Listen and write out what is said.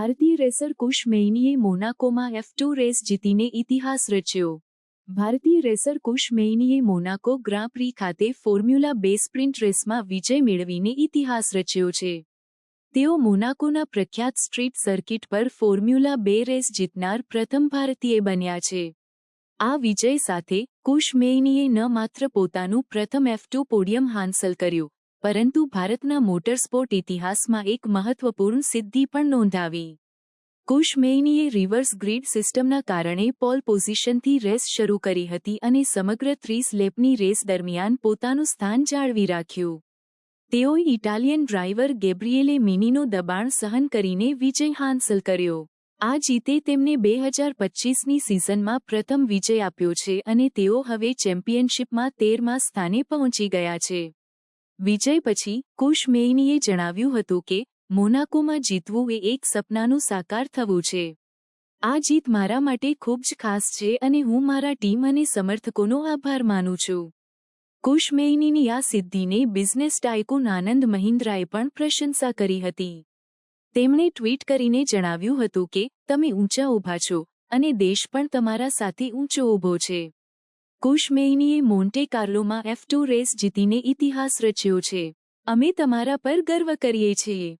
ભારતીય રેસર કુશ મેઇનીએ મોનાકોમાં F2 race જીતીને ઇતિહાસ રચ્યો। ભારતીય રેસર કુશ મેઇનીએ મોનાકો ગ્રાં પ્રી ખાતે ફોર્મ્યુલા 2 સ્પ્રિન્ટ રેસમાં વિજય મેળવીને ઇતિહાસ રચ્યો છે। તેઓ મોનાકોના પ્રખ્યાત સ્ટ્રીટ સર્કિટ પર ફોર્મ્યુલા 2 રેસ જીતનાર પ્રથમ ભારતીય બન્યા છે। આ વિજય સાથે કુશ મેઇનીએ ન માત્ર પોતાનું પ્રથમ F2 પોડિયમ હાંસલ કર્યું, પરંતુ ભારતના મોટરસ્પોર્ટ ઇતિહાસમાં એક મહત્વપૂર્ણ સિદ્ધિ પણ નોંધાવી। કુશ મેઇનીએ રિવર્સ ગ્રીડ સિસ્ટમના કારણે પોલ પોઝિશનથી રેસ શરૂ કરી હતી અને સમગ્ર 30 લેપની રેસ દરમિયાન પોતાનું સ્થાન જાળવી રાખ્યું। તેઓએ ઇટાલિયન ડ્રાઈવર ગેબ્રિએલે મિનીનો દબાણ સહન કરીને વિજય હાંસલ કર્યો। આ જીતે તેમને 2025ની સિઝનમાં પ્રથમ વિજય આપ્યો છે અને તેઓ હવે ચેમ્પિયનશિપમાં 13મા સ્થાને પહોંચી ગયા છે। વિજય પછી કુશ મેઇનીએ જણાવ્યું હતું કે મોનાકોમાં જીતવું એ એક સપનાનું સાકાર થવું છે। આ જીત મારા માટે ખૂબ જ ખાસ છે અને હું મારા ટીમ અને સમર્થકોનો આભાર માનું છું। કુશ મેઇનીની આ સિદ્ધિને બિઝનેસ ટાઇકૂન આનંદ મહિન્દ્રાએ પણ પ્રશંસા કરી હતી। તેમણે ટ્વીટ કરીને જણાવ્યું હતું કે તમે ઊંચા ઊભા છો અને દેશ પણ તમારા સાથે ઊંચો ઊભો છે। કુશ મેઇનીએ મોન્ટે કાર્લોમાં F2 રેસ જીતીને ઇતિહાસ રચ્યો છે। અમે તમારા પર ગર્વ કરીએ છીએ।